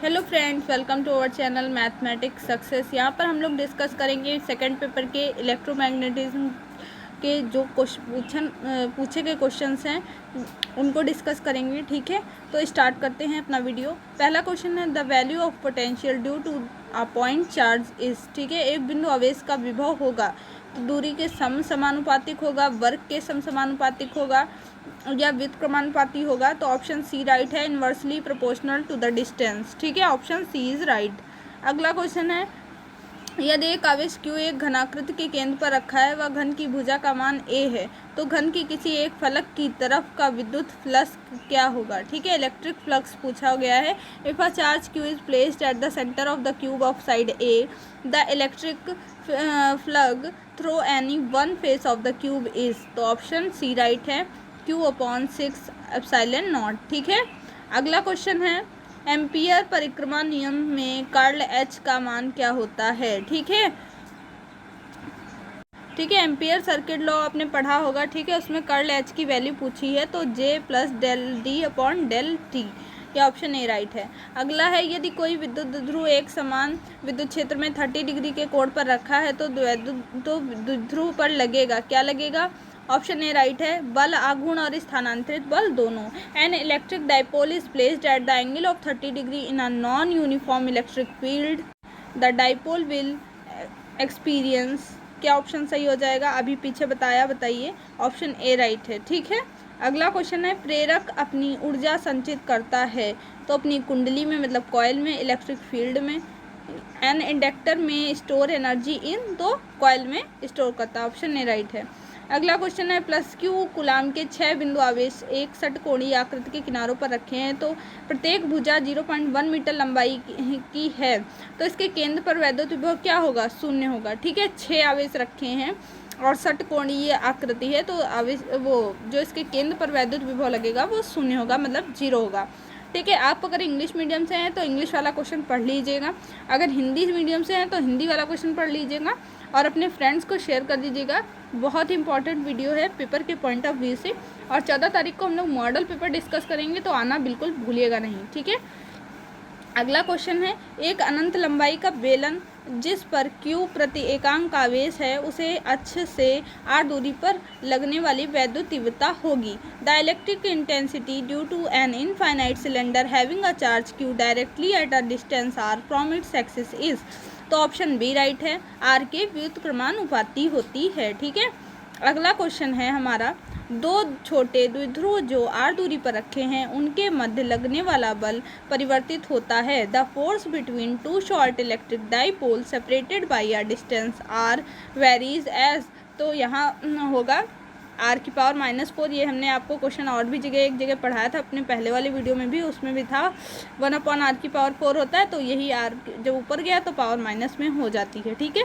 Hello friends, welcome to our channel mathematics success. यहाँ पर हम लोग डिस्कस करेंगे सेकंड पेपर के इलेक्ट्रोमैग्नेटिज्म के जो पूछे गए क्वेश्चंस हैं उनको डिस्कस करेंगे। ठीक है, तो स्टार्ट करते हैं अपना वीडियो। पहला क्वेश्चन है the value of potential due to a point charge is. ठीक है, एक बिंदु आवेश का विभव होगा तो दूरी के समानुपातिक होगा, वर्ग के समानुपातिक होगा या व्युत्क्रमानुपाती होगा। तो ऑप्शन सी राइट है, inversely proportional to the distance. ठीक है, ऑप्शन सी इज राइट। अगला क्वेश्चन है यदि एक आवेश Q एक घनाकृति के केंद्र पर रखा है, वह घन की भुजा का मान A है, तो घन की किसी एक फलक की तरफ का विद्युत फ्लक्स क्या होगा। ठीक है, इलेक्ट्रिक फ्लक्स पूछा गया है। If a charge Q is placed at the centre of the cube of side A, the electric flux through any one face of the cube is. तो ऑप्शन सी राइट है, Q/6 epsilon not. ठीक है, अगला question है ampere परिक्रमा नियम में curl H का मान क्या होता है। ठीक है, एम्पियर सर्किट लॉ आपने पढ़ा होगा। ठीक है, उसमें कर्ल H की वैल्यू पूछी है, तो J plus del D upon del T। ये ऑप्शन ए राइट है। अगला है यदि कोई विद्युत ध्रुव एक समान विद्युत क्षेत्र में 30 डिग्री के कोण पर रखा है तो विद्युत ध्रुव पर लगेगा क्या लगेगा। ऑप्शन ए राइट है, बल आघूर्ण और स्थानांतरित बल दोनों। An electric dipole is placed at the angle of 30 degree in a non uniform electric field, the dipole will experience. क्या ऑप्शन सही हो जाएगा, अभी पीछे बताइए। ऑप्शन ए राइट है। ठीक है, अगला क्वेश्चन है प्रेरक अपनी ऊर्जा संचित करता है तो अपनी कुंडली में मतलब कॉइल में, इलेक्ट्रिक फील्ड में। एन इंडक्टर में स्टोर एनर्जी इन, तो कॉइल में स्टोर करता है। ऑप्शन ए राइट है। अगला क्वेश्चन है प्लस क्यू कूलाम के 6 बिंदु आवेश एक षटकोणीय आकृति के किनारों पर रखे हैं, तो प्रत्येक भुजा 0.1 मीटर लंबाई की है, तो इसके केंद्र पर वैद्युत विभव क्या होगा, शून्य होगा। ठीक है, 6 आवेश रखे हैं और षटकोणीय आकृति है, तो आवेश वो जो इसके केंद्र पर वैद्युत विभव लगेगा वो शून्य होगा, मतलब 0 होगा। ठीक है, आप अगर इंग्लिश मीडियम से हैं तो इंग्लिश वाला क्वेश्चन पढ़ लीजिएगा, अगर हिंदी मीडियम से हैं तो हिंदी वाला क्वेश्चन पढ़ लीजिएगा और अपने फ्रेंड्स को शेयर कर दीजिएगा। बहुत ही इंपॉर्टेंट वीडियो है पेपर के पॉइंट ऑफ व्यू से। और 14 तारीख को हम लोग मॉडल पेपर डिस्कस करेंगे, तो आना बिल्कुल भूलिएगा नहीं। ठीक है, अगला क्वेश्चन है एक अनंत लंबाई का बेलन जिस पर Q प्रति एकांक आवेश है, उसे अक्ष से r दूरी पर लगने वाली वैद्युत तीव्रता होगी। The electric intensity due to an infinite cylinder having a charge Q directly at a distance r from its axis is. तो ऑप्शन बी राइट है, r के व्युत्क्रमानुपाती होती है। ठीक है, अगला क्वेश्चन है हमारा दो छोटे द्विध्रुव जो r दूरी पर रखे हैं उनके मध्य लगने वाला बल परिवर्तित होता है। The force between two short electric dipole separated by a distance r varies as. तो यहाँ होगा r⁻⁴। ये हमने आपको क्वेश्चन और भी एक जगह पढ़ाया था अपने पहले वाले वीडियो में भी, उसमें भी था 1/r⁴ होता है, तो यही r जब ऊपर गया तो पावर माइनस में हो जाती है। ठीक है,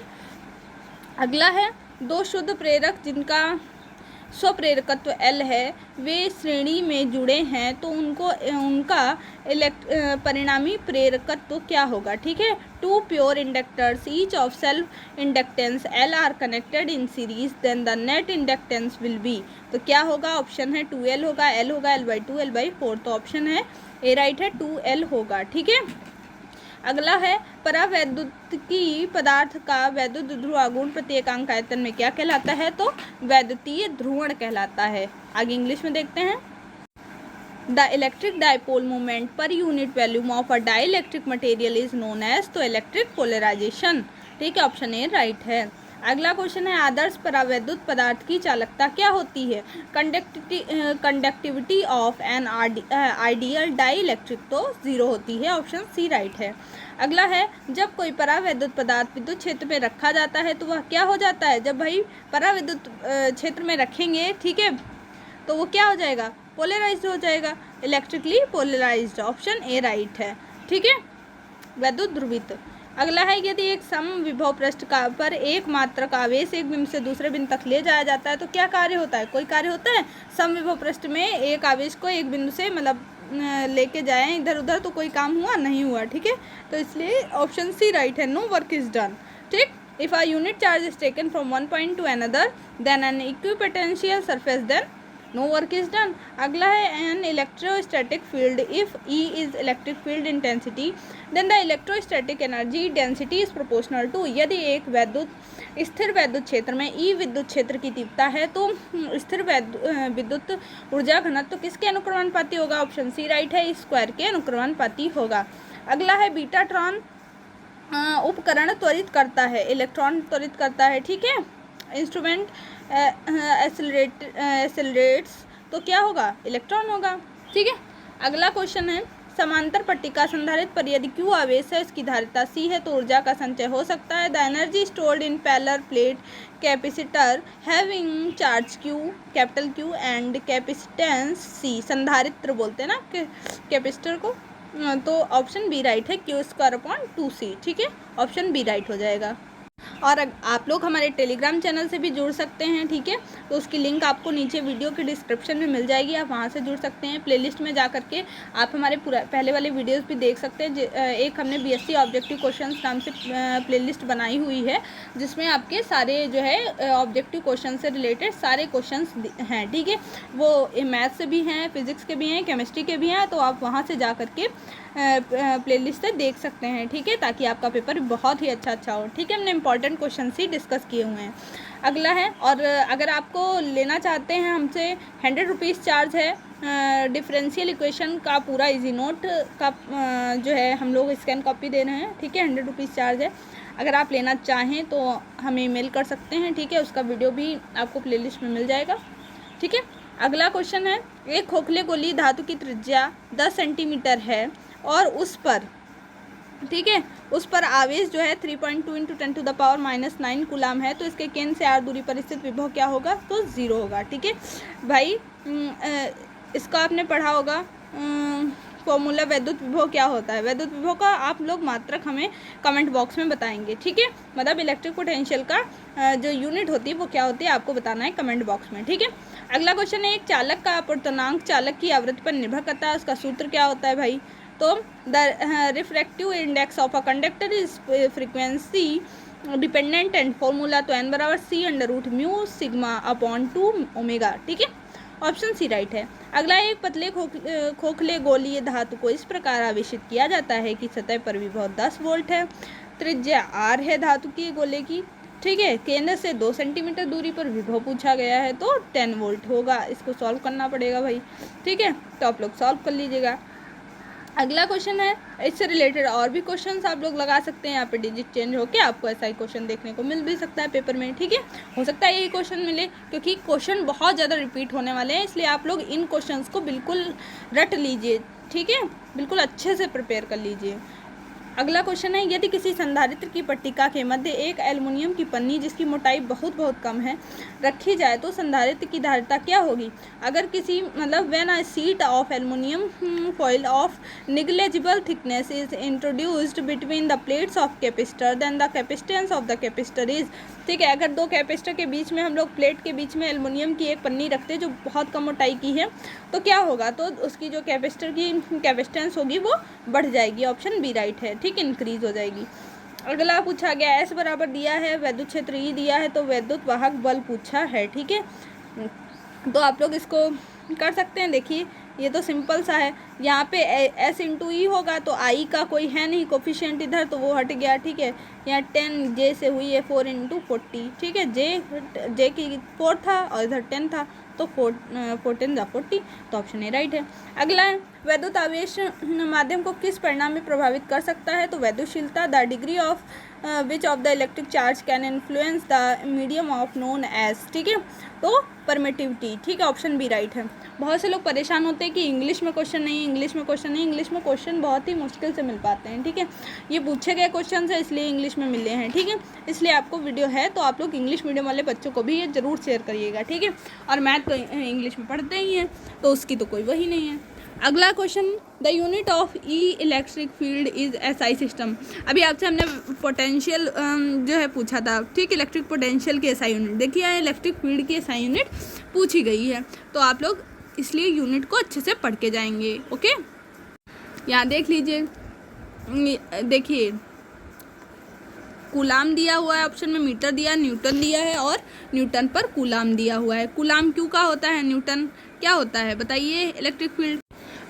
अगला है दो शुद्ध प्रेरक जिनका स्वप्रेरकत्व L है, वे श्रेणी में जुड़े हैं, तो उनका परिणामी प्रेरकत्व क्या होगा। ठीक है, two pure inductors each of self inductance L are connected in series, then the net inductance will be. तो क्या होगा, ऑप्शन है 2L होगा, L होगा L/2 L/4। तो ऑप्शन है ए राइट है, 2L होगा। ठीक है, अगला है परावैद्युतिकी पदार्थ का वैद्युत ध्रुवागुण प्रति एकांक आयतन में क्या कहलाता है, तो वैद्युतीय ध्रुवण कहलाता है। आगे इंग्लिश में देखते हैं। The electric dipole moment per unit volume of a dielectric material is known as, तो इलेक्ट्रिक पोलराइजेशन। ठीक है, ऑप्शन ए राइट है। अगला क्वेश्चन है आदर्श परावैद्युत पदार्थ की चालकता क्या होती है, conductivity of an ideal dielectric, तो 0 होती है। ऑप्शन सी राइट है। अगला है जब कोई परावैद्युत पदार्थ विद्युत क्षेत्र में रखा जाता है तो वह क्या हो जाता है, जब भाई परावैद्युत क्षेत्र में रखेंगे, ठीक है, तो वो क्या हो जाएगा, पोलराइज्ड हो जाएगा, electrically polarised. Option A right है। ठीक है, वैद्युत ध्रुवित। अगला है यदि एक सम विभव पृष्ठ का पर एक मात्रक आवेश एक बिंदु से दूसरे बिंदु तक ले जाया जाता है तो क्या कार्य होता है, कोई कार्य होता है। सम विभव पृष्ठ में एक आवेश को एक बिंदु से मतलब लेके जाएं इधर उधर, तो कोई काम हुआ नहीं हुआ। ठीक है, तो इसलिए ऑप्शन सी राइट है, नो वर्क इज डन। ठीक, if a unit charge is taken from one point to another then an equipotential surface then no work is done. अगला है an electrostatic field if E is electric field intensity then the electrostatic energy density is proportional to. यदि एक स्थिर वैद्युत क्षेत्र में ई विद्युत क्षेत्र की तीव्रता है तो स्थिर विद्युत ऊर्जा घनत्व किसके अनुक्रमानुपाती होगा? ऑप्शन सी राइट है, स्क्वायर के अनुक्रमानुपाती होगा। अगला है बीटाट्रॉन उपकरण त्वरित करता है, इलेक्ट्रॉन त्वरित करता है, ठीक है। इंस्ट्रूमेंट एक्सेलरेट्स तो क्या होगा? इलेक्ट्रॉन होगा, ठीक है। अगला क्वेश्चन है समांतर पट्टिका संधारित्र पर यदि Q आवेश है, इसकी धारिता C है तो ऊर्जा का संचय हो सकता है। The energy stored in parallel plate capacitor having charge Q capital Q and capacitance C, संधारित्र बोलते हैं ना कैपेसिटर को, तो ऑप्शन बी राइट है, Q²/2C, ठीक है। ऑप्शन बी राइट हो जाएगा। और आप लोग हमारे टेलीग्राम चैनल से भी जुड़ सकते हैं, ठीक है। तो उसकी लिंक आपको नीचे वीडियो के डिस्क्रिप्शन में मिल जाएगी, आप वहाँ से जुड़ सकते हैं। प्लेलिस्ट में जा करके आप हमारे पहले वाले वीडियोस भी देख सकते हैं। एक हमने BSc ऑब्जेक्टिव क्वेश्चंस नाम से प्लेलिस्ट बनाई हुई है, जिसमें आपके सारे जो है ऑब्जेक्टिव क्वेश्चन से रिलेटेड सारे क्वेश्चंस हैं, ठीक है। वो मैथ्स से भी हैं, फिजिक्स के भी हैं, केमिस्ट्री के भी हैं, तो आप वहाँ से जा करके प्लेलिस्ट से देख सकते हैं, ठीक है, ताकि आपका पेपर बहुत ही अच्छा हो, ठीक है। हमने इंपॉर्टेंट क्वेश्चन ही डिस्कस किए हुए हैं। अगला है, और अगर आपको लेना चाहते हैं हमसे 100 रुपीज़ चार्ज है डिफरेंशियल इक्वेशन का पूरा इजी नोट का जो है हम लोग स्कैन कॉपी दे रहे हैं, ठीक है। 100 रुपीज़ चार्ज है। अगर आप लेना चाहें तो हमें ईमेल कर सकते हैं, ठीक है। उसका वीडियो भी आपको प्लेलिस्ट में मिल जाएगा, ठीक है। अगला क्वेश्चन है एक खोखले गोली धातु की त्रिज्या 10 सेंटीमीटर है और उस पर, ठीक है, उस पर आवेश जो है 3.2 × 10⁻⁻9 कूलाम है, तो इसके केंद्र से r दूरी पर स्थित विभव क्या होगा? तो 0 होगा, ठीक है भाई। इसका आपने पढ़ा होगा फॉर्मूला वैद्युत विभव क्या होता है। वैद्युत विभव का आप लोग मात्रक हमें कमेंट बॉक्स में बताएंगे, ठीक है। मतलब इलेक्ट्रिक पोटेंशियल का जो यूनिट होती है वो क्या होती है आपको बताना है कमेंट बॉक्स में, ठीक है। अगला क्वेश्चन है एक चालक का अपवर्तनांक चालक की आवृत्ति पर निर्भर करता है, उसका सूत्र क्या होता है भाई? तो the refractive index of a conductor is frequency dependent and formula तो n = c/μ/2 ओमेगा, ठीक है। ऑप्शन सी राइट है। अगला एक पतले खोखले गोलीय धातु को इस प्रकार आवेशित किया जाता है कि सतह पर विभव 10 वोल्ट है, त्रिज्या r है धातु की गोले की, ठीक है। केंद्र से 2 सेंटीमीटर दूरी पर विभव पूछा गया है तो 10 वोल्ट होगा। इसको सॉल्व करना पड़ेगा भाई, ठीक है, तो आप लोग सॉल्व कर लीजिएगा। अगला क्वेश्चन है, इससे रिलेटेड और भी क्वेश्चंस आप लोग लगा सकते हैं। यहाँ पे डिजिट चेंज होके आपको ऐसा ही क्वेश्चन देखने को मिल भी सकता है पेपर में, ठीक है। हो सकता है यही क्वेश्चन मिले, क्योंकि क्वेश्चन बहुत ज़्यादा रिपीट होने वाले हैं, इसलिए आप लोग इन क्वेश्चंस को बिल्कुल रट लीजिए, ठीक है, बिल्कुल अच्छे से प्रिपेयर कर लीजिए। अगला क्वेश्चन है यदि किसी संधारित्र की पट्टिका के मध्य एक एल्युमिनियम की पन्नी जिसकी मोटाई बहुत कम है रखी जाए तो संधारित्र की धारिता क्या होगी? अगर किसी मतलब when a sheet of aluminium foil of negligible thickness is introduced between the plates of capacitor then the capacitance of the capacitor is, ठीक है। अगर दो कैपेसिटर के बीच में हम लोग प्लेट के बीच में एल्युमिनियम की एक पन्नी रखते हैं जो बहुत कम मोटाई की है, तो क्या होगा? तो उसकी जो कैपेसिटर की कैपेसिटेंस होगी वो बढ़ जाएगी। ऑप्शन बी राइट है, ठीक, इंक्रीज हो जाएगी। अगला पूछा गया एस बराबर दिया है, वैद्युत क्षेत्र ई दिया है, तो वैद्युत वाहक बल पूछा है, ठीक है। तो आप लोग इसको कर सकते हैं। देखिए ये तो सिंपल सा है, यहाँ पे S × E होगा तो I का कोई है नहीं कोफिशिएंट इधर, तो वो हट गया, ठीक है। यहाँ 10 J से हुई है 4 × 40, ठीक है। J की 4 था और इधर 10 था, तो 4 10 = 40, तो ऑप्शन ए राइट है। अगला है वैद्युत आवेश माध्यम को किस परिणाम में प्रभावित कर सकता है? तो वैद्युतशीलता, the degree of which of the electric charge can influence the medium of known as, ठीक है, तो परमिटिविटी, ठीक है, ऑप्शन बी राइट है। बहुत से लोग परेशान होते हैं कि इंग्लिश में क्वेश्चन नहीं, इंग्लिश में क्वेश्चन नहीं। इंग्लिश में क्वेश्चन बहुत ही मुश्किल से मिल पाते हैं, ठीक है। ये पूछे गए क्वेश्चन है इसलिए इंग्लिश में मिले हैं, ठीक है। इसलिए आपको वीडियो है तो आप लोग इंग्लिश मीडियम वाले बच्चों को भी ये ज़रूर शेयर करिएगा, ठीक है। और मैथ तो इंग्लिश में पढ़ते ही हैं, तो उसकी तो कोई वही नहीं है। अगला question, the unit of E electric field is SI system. अभी आपसे हमने पोटेंशियल जो है पूछा था, ठीक, इलेक्ट्रिक पोटेंशियल की SI यूनिट। देखिए इलेक्ट्रिक फील्ड की SI यूनिट पूछी गई है, तो आप लोग इसलिए यूनिट को अच्छे से पढ़ के जाएंगे, ओके। यहाँ देख लीजिए, देखिए कूलाम दिया हुआ है ऑप्शन में, मीटर दिया, न्यूटन दिया है और न्यूटन पर कूलाम दिया हुआ है। कूलाम क्यों का होता है, न्यूटन क्या होता है बताइए, इलेक्ट्रिक फील्ड।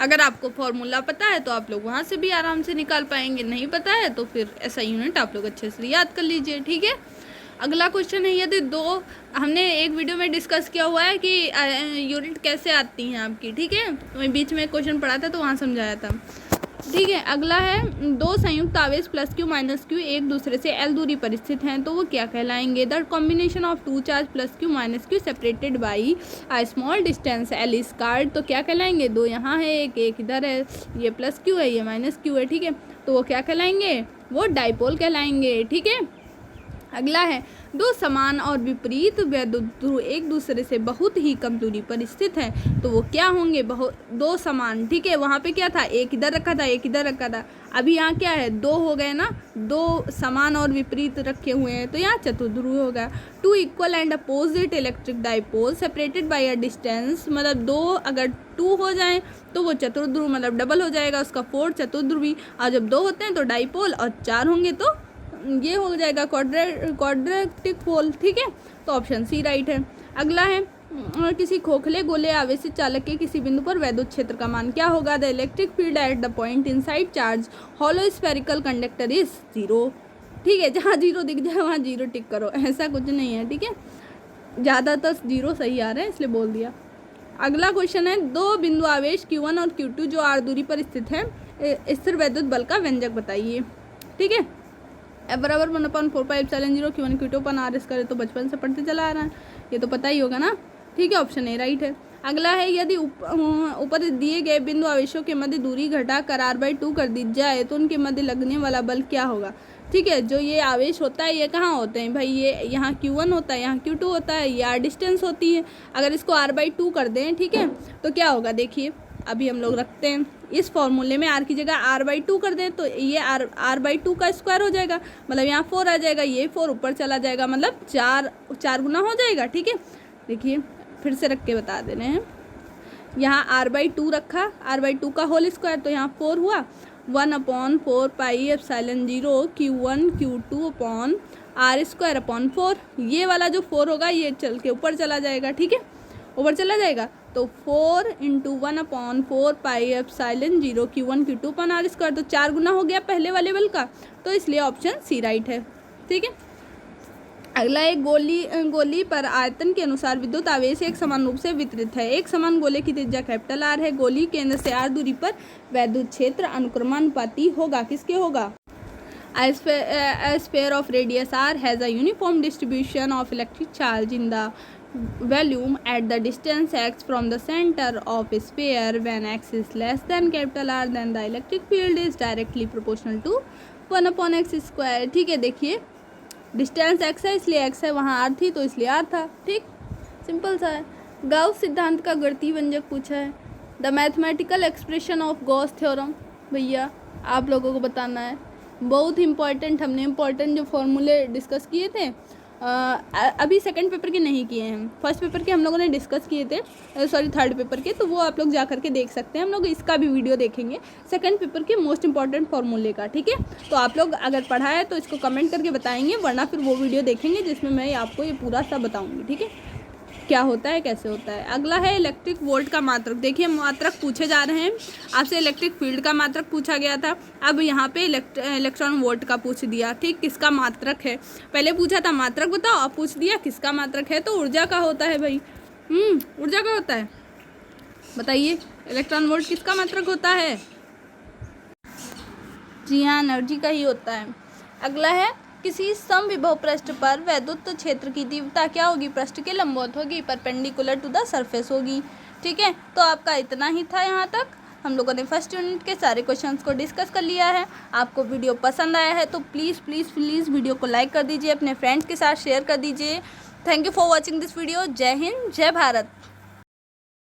अगर आपको फॉर्मूला पता है तो आप लोग वहाँ से भी आराम से निकाल पाएंगे, नहीं पता है तो फिर ऐसा यूनिट आप लोग अच्छे से याद कर लीजिए, ठीक है। अगला क्वेश्चन है, यदि दो, हमने एक वीडियो में डिस्कस किया हुआ है कि यूनिट कैसे आती हैं आपकी, ठीक है, मैं बीच में क्वेश्चन पढ़ा था तो वहाँ समझाया था, ठीक है। अगला है, दो संयुक्त आवेश प्लस क्यू माइनस क्यू एक दूसरे से एल दूरी पर स्थित हैं तो वो क्या कहलाएंगे। The combination of two charge plus Q minus Q separated by a small distance L is called, तो क्या कहलाएंगे, दो यहाँ है एक इधर है, ये प्लस क्यू है ये माइनस क्यू है, ठीक है, तो वो क्या कहलाएंगे, वो डाइपोल कहलाएंगे, ठीक है। अगला है, दो समान और विपरीत वैद्युत ध्रुव एक दूसरे से बहुत ही कम दूरी पर स्थित हैं तो वो क्या होंगे, दो समान, ठीक है, वहाँ पे क्या था, एक इधर रखा था एक इधर रखा था, अभी यहाँ क्या है, दो हो गए ना, दो समान और विपरीत रखे हुए हैं तो यहाँ चतुर्ध्रुव होगा। Two equal and opposite electric dipole separated by a distance, मतलब दो अगर टू हो जाएं तो वो चतुर्ध्रुव मतलब डबल हो जाएगा उसका, फोर चतुर्ध्रुवी, और जब दो होते हैं तो डाइपोल और चार होंगे तो ये हो जाएगा क्वाड्रेटिक पोल, ठीक है, तो ऑप्शन सी राइट है। अगला है, किसी खोखले गोले आवेशित चालक के किसी बिंदु पर वैद्युत क्षेत्र का मान क्या होगा। The electric field at the point inside charge hollow spherical conductor is zero, ठीक है, जहाँ जीरो दिख जाए वहाँ जीरो टिक करो, ऐसा कुछ नहीं है, ठीक है, ज़्यादातर जीरो सही आ रहा है इसलिए बोल दिया। अगला क्वेश्चन है, दो बिंदु आवेश Q1 और Q2 जो आर दूरी पर स्थित है, स्थिर वैद्युत बल का व्यंजक बताइए, ठीक है। F बराबर 1/4πε0 Q1 Q2 अपन आर एस करे तो बचपन से पढ़ते चला आ रहा है, ये तो पता ही होगा ना, ठीक है, ऑप्शन ए राइट है। अगला है, यदि ऊपर दिए गए बिंदु आवेशों के मध्य दूरी घटाकर r/2 कर दी जाए तो उनके मध्य लगने वाला बल क्या होगा, ठीक है। जो ये आवेश होता है ये कहाँ होते हैं भाई, ये यहाँ Q1 होता है, यहाँ Q2 होता है, ये r डिस्टेंस होती है, अगर इसको r/2 कर दें, ठीक है, तो क्या होगा, देखिए अभी हम लोग रखते हैं इस फॉर्मूले में r की जगह r/2 कर दें तो ये r/2 का स्क्वायर हो जाएगा, मतलब यहाँ 4 आ जाएगा, ये 4 ऊपर चला जाएगा, मतलब चार गुना हो जाएगा, ठीक है। देखिए फिर से रख के बता दे रहे हैं, यहाँ r/2 रखा, r/2 का होल स्क्वायर तो यहाँ 4 हुआ, 1/4πε0 Q1 Q2 अपॉन r²/4, ये वाला जो 4 होगा ये चल के ऊपर चला जाएगा, ठीक है, ऊपर चला जाएगा, तो 4 × 1/4πε0 Q1 Q2 अपॉन r², तो 4 गुना हो गया पहले वाले बल का, तो इसलिए ऑप्शन सी राइट है, ठीक है। अगला एक गोली पर आयतन के अनुसार विद्युत आवेश एक समान रूप से वितरित है। एक समान गोले की त्रिज्या कैपिटल R है, गोली केंद्र से r दूरी पर वैद्युत क्षेत्र अनुक्रमानुपाती होगा, किसके होगा, A sphere of radius r has a uniform distribution of electric charge in the volume at the distance x from the center of a sphere. When x is less than capital R, then the electric field is directly proportional to 1/x²। ठीक है, देखिए distance x है इसलिए x है, वहाँ r थी तो इसलिए r था, ठीक, सिंपल सा है। गाउस सिद्धांत का गणितीय व्यंजक पूछा है। The mathematical expression of Gauss theorem, भैया आप लोगों को बताना है, बहुत इम्पॉर्टेंट, हमने इम्पॉर्टेंट जो फॉर्मूले डिस्कस किए थे अभी सेकंड पेपर के नहीं किए हैं, फर्स्ट पेपर के हम लोगों ने डिस्कस किए थे, सॉरी थर्ड पेपर के, तो वो आप लोग जा करके देख सकते हैं, हम लोग इसका भी वीडियो देखेंगे सेकंड पेपर के मोस्ट इंपॉर्टेंट फॉर्मूले का, ठीक है। तो आप लोग अगर पढ़ा है तो इसको कमेंट करके बताएंगे, वरना फिर वो वीडियो देखेंगे जिसमें मैं आपको ये पूरा सा बताऊँगी, ठीक है, क्या होता है कैसे होता है। अगला है इलेक्ट्रिक वोल्ट का मात्रक। देखिए मात्रक पूछे जा रहे हैं, आपसे इलेक्ट्रिक फील्ड का मात्रक पूछा गया था, अब यहाँ पे इलेक्ट्रॉन वोल्ट का पूछ दिया, ठीक, किसका मात्रक है, पहले पूछा था मात्रक बताओ, अब पूछ दिया किसका मात्रक है, तो ऊर्जा का होता है भाई, ऊर्जा का होता है, बताइए इलेक्ट्रॉन वोल्ट किसका मात्रक होता है, जी हाँ एनर्जी का ही होता है। अगला है किसी समविभव पृष्ठ पर वैद्युत क्षेत्र की तीव्रता क्या होगी, पृष्ठ के लंबवत होगी, परपेंडिकुलर टू द सरफेस होगी, ठीक है। तो आपका इतना ही था, यहाँ तक हम लोगों ने फर्स्ट यूनिट के सारे क्वेश्चंस को डिस्कस कर लिया है। आपको वीडियो पसंद आया है तो प्लीज़ प्लीज़ प्लीज़ वीडियो को लाइक कर दीजिए, अपने फ्रेंड्स के साथ शेयर कर दीजिए। Thank you for watching this video. जय हिंद, जय भारत।